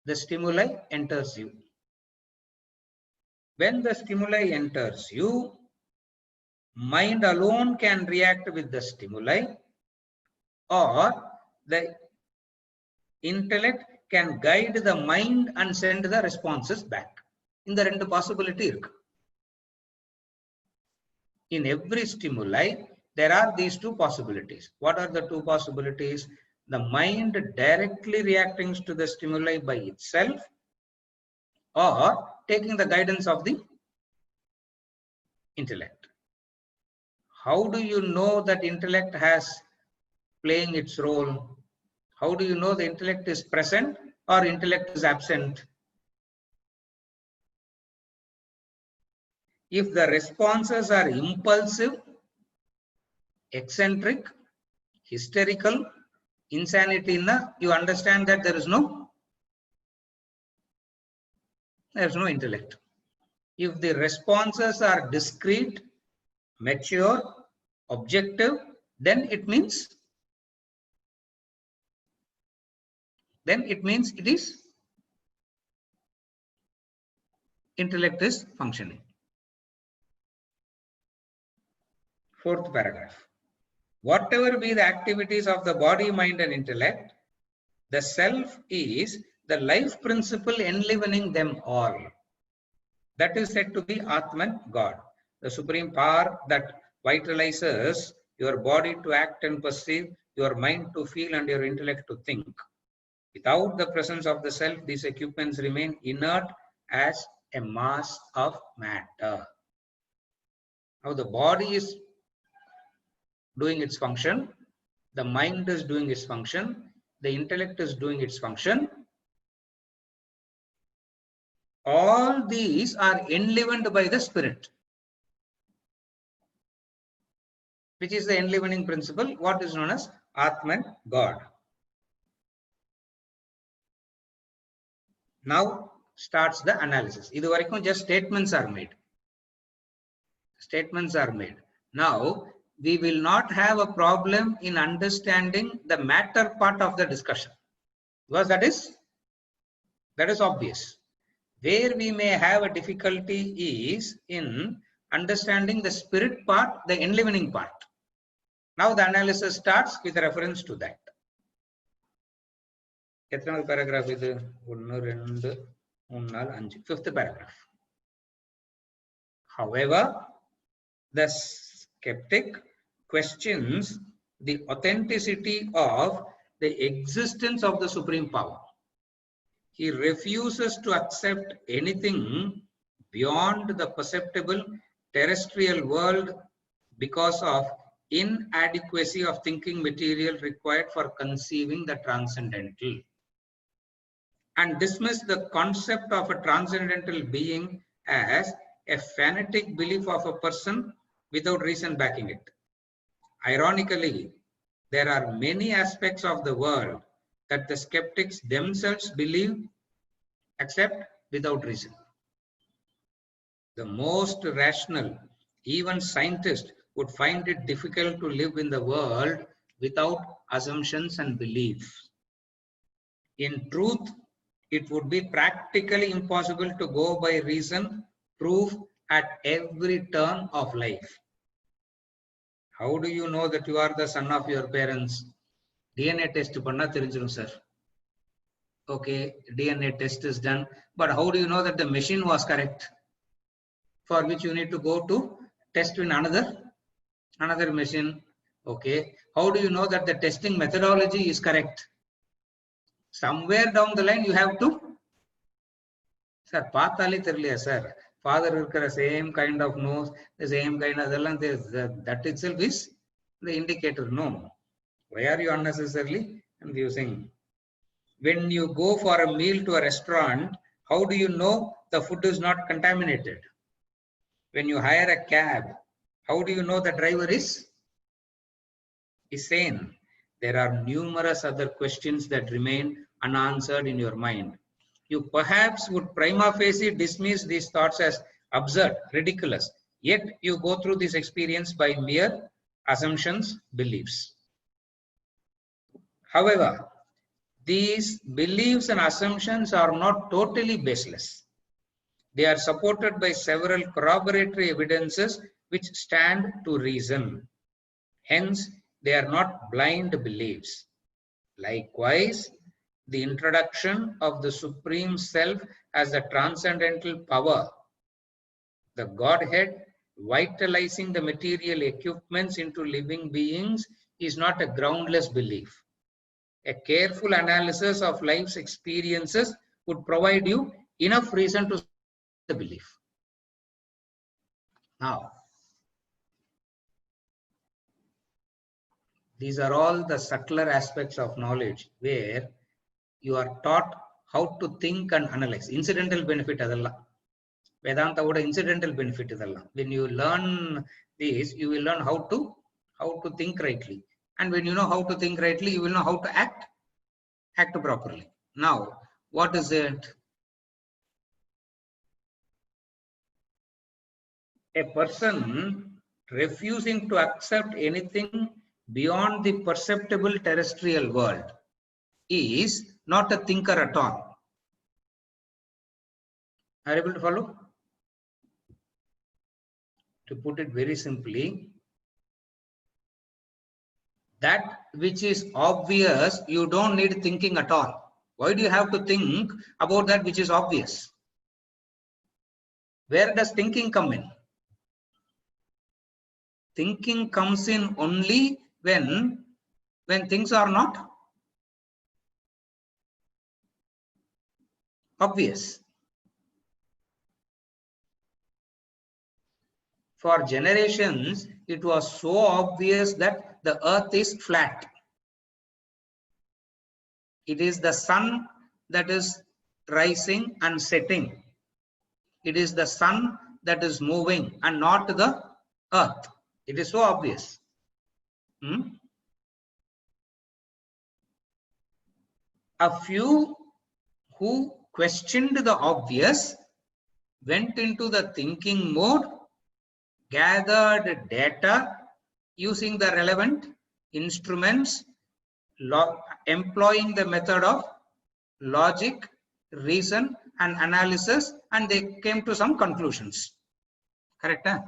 The stimuli enters you. When the stimuli enters you, mind alone can react with the stimuli, or the intellect can guide the mind and send the responses back. In the rendu possibility irukku. In every stimuli, there are these two possibilities. What are the two possibilities? The mind directly reacting to the stimuli by itself, or taking the guidance of the intellect. How do you know that intellect has playing its role? How do you know the intellect is present or intellect is absent? If the responses are impulsive, eccentric, hysterical, insanity, you understand that there is no intellect. If the responses are discrete, mature, objective, then it means it is intellect is functioning. Fourth paragraph. Whatever be the activities of the body, mind and intellect, the self is the life principle enlivening them all. That is said to be Atman, God, the supreme power that vitalizes your body to act and perceive, your mind to feel and your intellect to think. Without the presence of the self, these equipments remain inert as a mass of matter. Now the body is doing its function, the mind is doing its function, the intellect is doing its function. All these are enlivened by the spirit, which is the enlivening principle, what is known as Atman, God. Now starts the analysis. Idu just statements are made. Statements are made. Now we will not have a problem in understanding the matter part of the discussion, because that is obvious. Where we may have a difficulty is in understanding the spirit part, the enlivening part. Now the analysis starts with reference to that. Paragraph is 5th paragraph. However, the skeptic questions the authenticity of the existence of the supreme power. He refuses to accept anything beyond the perceptible terrestrial world because of inadequacy of thinking material required for conceiving the transcendental, and dismiss the concept of a transcendental being as a fanatic belief of a person without reason backing it. Ironically, there are many aspects of the world that the skeptics themselves believe, accept without reason. The most rational, even scientists, would find it difficult to live in the world without assumptions and beliefs. In truth, it would be practically impossible to go by reason, proof at every turn of life. How do you know that you are the son of your parents? DNA test panna therinjirum sir. Okay, DNA test is done, but how do you know that the machine was correct? For which you need to go to test in another machine. Okay, how do you know that the testing methodology is correct? Somewhere down the line you have to, sir, pathali therliya sir, father irukra same kind of nose, the same kind of that itself is the indicator. No, why are you unnecessarily confusing? When you go for a meal to a restaurant, how do you know the food is not contaminated? When you hire a cab, how do you know the driver is sane? There are numerous other questions that remain unanswered in your mind. You perhaps would prima facie dismiss these thoughts as absurd, ridiculous, yet you go through this experience by mere assumptions, beliefs. However, these beliefs and assumptions are not totally baseless. They are supported by several corroboratory evidences which stand to reason. Hence, they are not blind beliefs. Likewise, the introduction of the Supreme Self as the transcendental power, the Godhead vitalizing the material equipments into living beings, is not a groundless belief. A careful analysis of life's experiences would provide you enough reason to the belief. Now, these are all the subtler aspects of knowledge where you are taught how to think and analyze. Incidental benefit adalla. Vedanta oda incidental benefit idalla. When you learn this, you will learn how to think rightly And when you know how to think rightly, you will know how to act properly. Now, what is it? A person refusing to accept anything beyond the perceptible terrestrial world is not a thinker at all. Are you able to follow? To put it very simply, that which is obvious, you don't need thinking at all. Why do you have to think about that which is obvious? Where does thinking come in? Thinking comes in only when things are not obvious. For generations, it was so obvious that the earth is flat. It is the sun that is rising and setting. It is the sun that is moving and not the earth. It is so obvious. A few who questioned the obvious went into the thinking mode, gathered data using the relevant instruments, employing the method of logic, reason and analysis, and they came to some conclusions. Correct? Huh?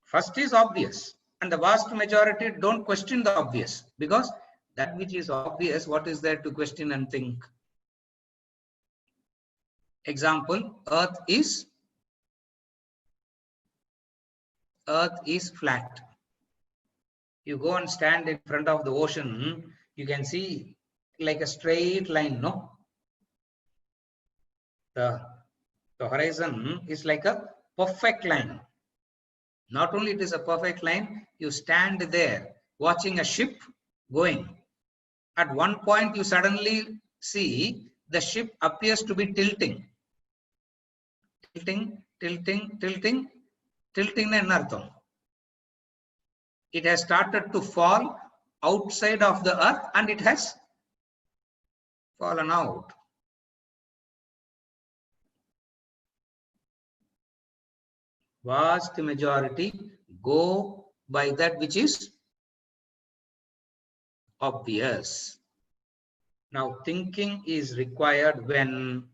First is obvious, and the vast majority don't question the obvious, because that which is obvious, what is there to question and think? Example, earth is flat. You go and stand in front of the ocean, you can see like a straight line, no? The horizon is like a perfect line. Not only it is a perfect line, you stand there watching a ship going. At one point, you suddenly see the ship appears to be tilting. Tilting and artham. It has started to fall outside of the earth and it has fallen out. Vast majority go by that which is obvious. Now, thinking is required when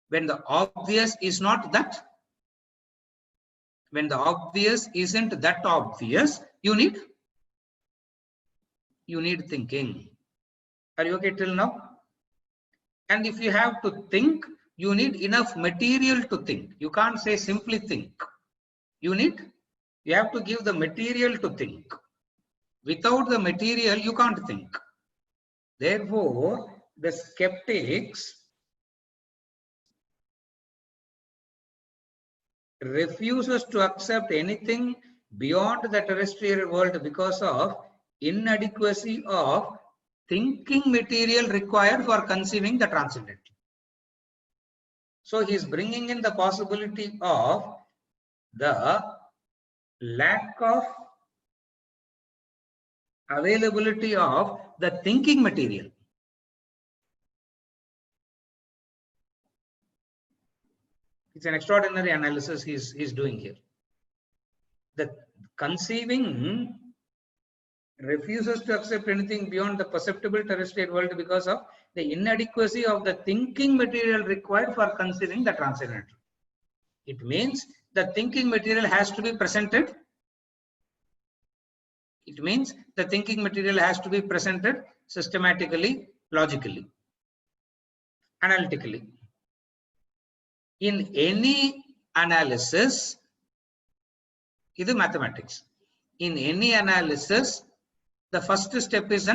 the obvious is not that. When the obvious isn't that obvious, you need thinking. Are you okay till now? And if you have to think, you need enough material to think. You can't say simply think. You have to give the material to think. Without the material, you can't think. Therefore, the skeptics refuses to accept anything beyond the terrestrial world because of inadequacy of thinking material required for conceiving the transcendental. So he is bringing in the possibility of the lack of availability of the thinking material. It's an extraordinary analysis he's doing here. The conceiving refuses to accept anything beyond the perceptible terrestrial world because of the inadequacy of the thinking material required for conceiving the transcendental. It means the thinking material has to be presented. It means the thinking material has to be presented systematically, logically, analytically. In any analysis, this is mathematics. In any analysis, the first step is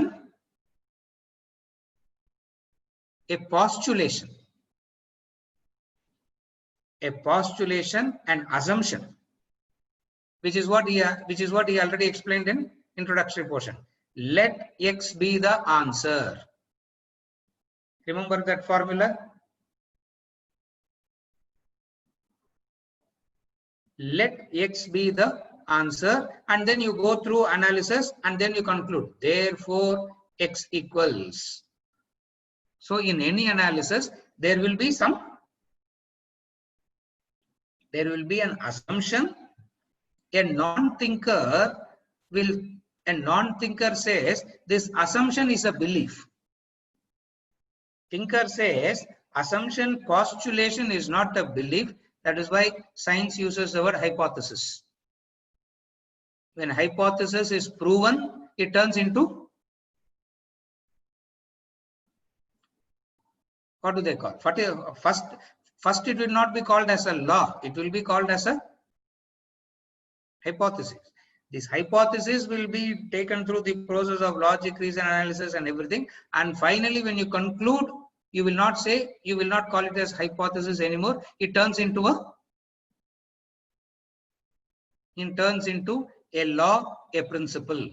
a postulation. A postulation and assumption, which is what he already explained in introductory portion. Let X be the answer. Remember that formula? Let X be the answer, and then you go through analysis and then you conclude. Therefore, X equals. So in any analysis, there will be an assumption. A non-thinker says this assumption is a belief. Thinker says assumption postulation is not a belief. That is why science uses the word hypothesis. When hypothesis is proven, it turns into, what do they call? First it will not be called as a law. It will be called as a hypothesis. This hypothesis will be taken through the process of logic, reason, analysis and everything. And finally, when you conclude, you will not call it as hypothesis anymore. It turns into a law, a principle.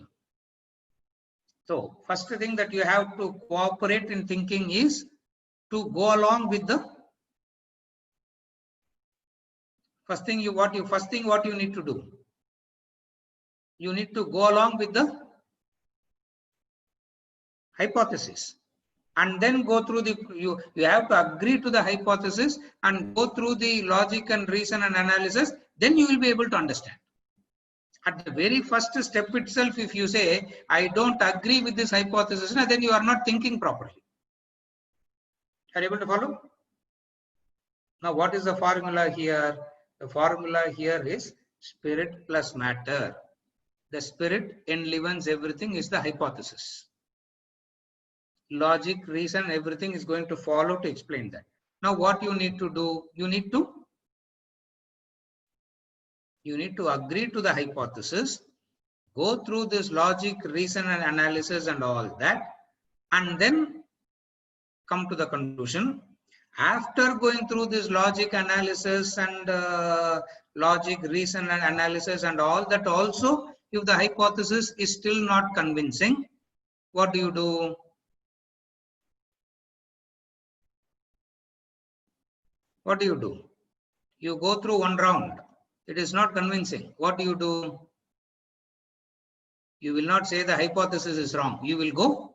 So first thing that you have to cooperate in thinking is to go along with the first thing what you need to do. You need to go along with the hypothesis and then go through you have to agree to the hypothesis and go through the logic and reason and analysis. Then you will be able to understand. At the very first step itself, if you say, I don't agree with this hypothesis, then you are not thinking properly. Are you able to follow? Now, what is the formula here? The formula here is spirit plus matter. The spirit enlivens everything is the hypothesis. Logic, reason, everything is going to follow to explain that. Now, what you need to do? You need to agree to the hypothesis, go through this logic, reason and analysis and all that, and then come to the conclusion. After going through this logic, analysis and logic, reason and analysis and all that also, if the hypothesis is still not convincing, what do? What do you do? You go through one round. It is not convincing. What do? You will not say the hypothesis is wrong. You will go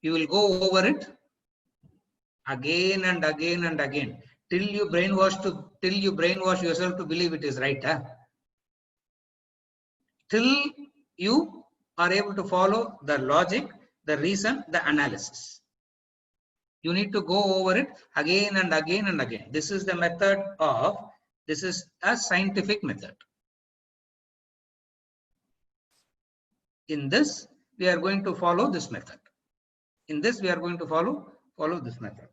over it again and again and again till you brainwash yourself to believe it is right. Till you are able to follow the logic, the reason, the analysis. You need to go over it again and again and again. This is the method this is a scientific method. In this, we are going to follow this method. In this, we are going to follow this method.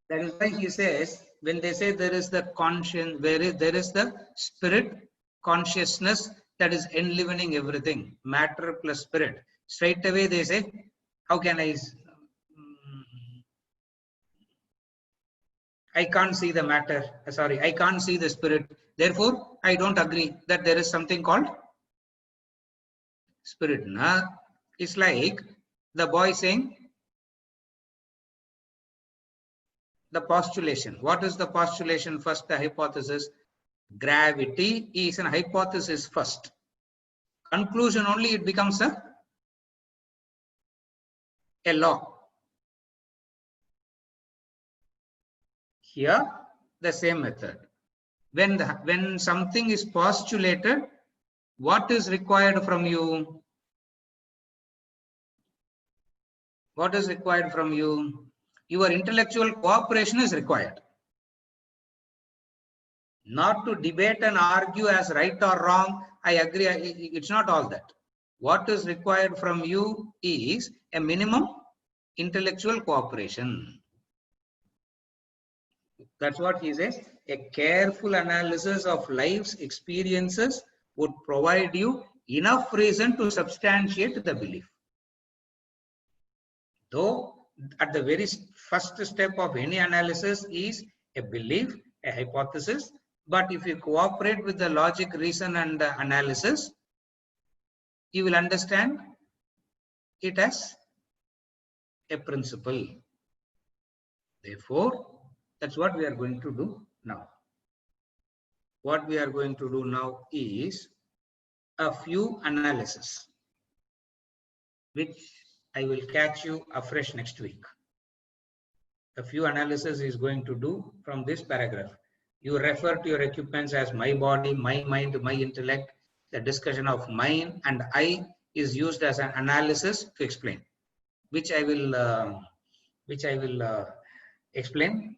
That is why he says, when they say there is the conscience, there is the spirit, consciousness that is enlivening everything, matter plus spirit. Straight away they say, how can I can't see the matter, I can't see the spirit. Therefore, I don't agree that there is something called spirit. It's like the boy saying the postulation. What is the postulation first? The hypothesis. Gravity is an hypothesis first. Conclusion only it becomes a law. Here, the same method. When something is postulated, what is required from you? What is required from you? Your intellectual cooperation is required. Not to debate and argue as right or wrong. I agree. It's not all that. What is required from you is a minimum intellectual cooperation. That's what he says. A careful analysis of life's experiences would provide you enough reason to substantiate the belief. Though at the very first step of any analysis is a belief, a hypothesis, but if you cooperate with the logic, reason and analysis, you will understand it as a principle. Therefore, that's what we are going to do now. what we are going to do now is a few analysis, which I will catch you afresh next week. A few analysis is going to do from this paragraph. You refer to your equipments as my body, my mind, my intellect. The discussion of mine and I is used as an analysis to explain, which I will explain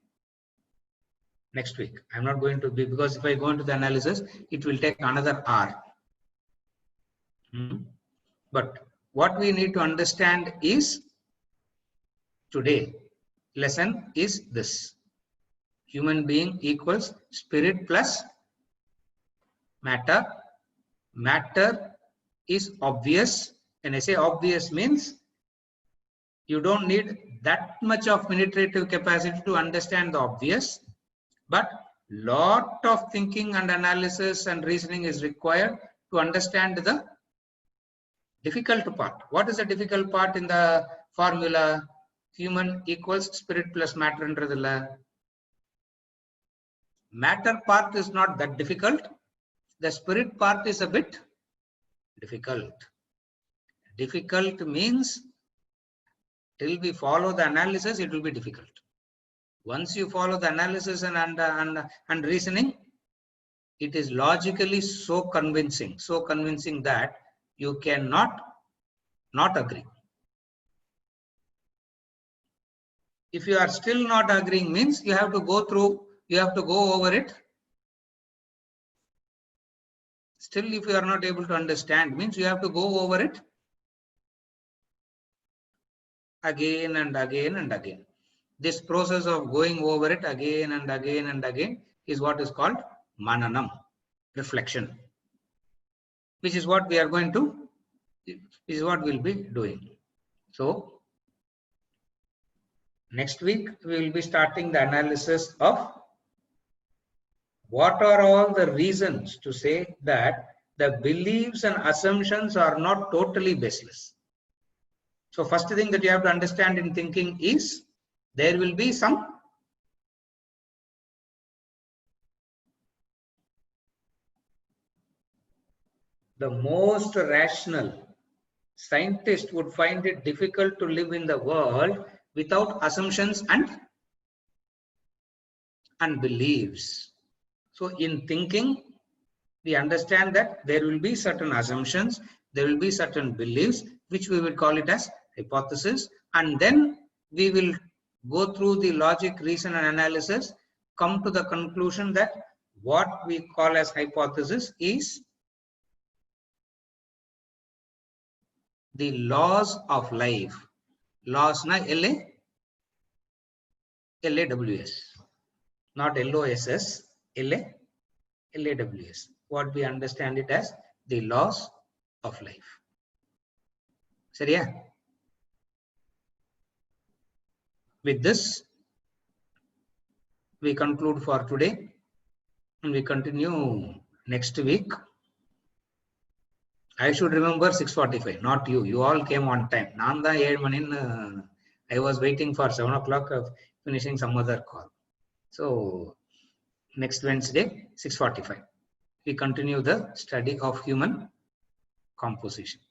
next week. I'm not going to be, because if I go into the analysis, it will take another hour. But what we need to understand is today lesson is this: human being equals spirit plus matter. Matter is obvious. When I say obvious, means you don't need that much of penetrative capacity to understand the obvious, but lot of thinking and analysis and reasoning is required to understand the difficult part. What is the difficult part in the formula? Human equals spirit plus matter. Matter part is not that difficult. The spirit part is a bit difficult. Difficult means till we follow the analysis, it will be difficult. Once you follow the analysis and reasoning, it is logically so convincing that you cannot not agree. If you are still not agreeing, means you have to go over it. Still, if you are not able to understand, means you have to go over it again and again and again. This process of going over it again and again and again is what is called mananam, reflection, which is what we are going to, is what we'll be doing. So next week we will be starting the analysis of what are all the reasons to say that the beliefs and assumptions are not totally baseless. So first thing that you have to understand in thinking is there will be some the most rational scientist would find it difficult to live in the world without assumptions and beliefs. So in thinking, we understand that there will be certain assumptions, there will be certain beliefs, which we will call it as hypothesis, and then we will go through the logic, reason and analysis, come to the conclusion that what we call as hypothesis is the laws of life. Laws na L-A-W-S, not L-O-S-S, L-A-W-S. What we understand it as the laws of life. Seriya? With this, we conclude for today and we continue next week. I should remember 6:45, not you. You all came on time. Nanda 7 manin, I was waiting for 7 o'clock of finishing some other call. So next Wednesday, 6:45, we continue the study of human composition.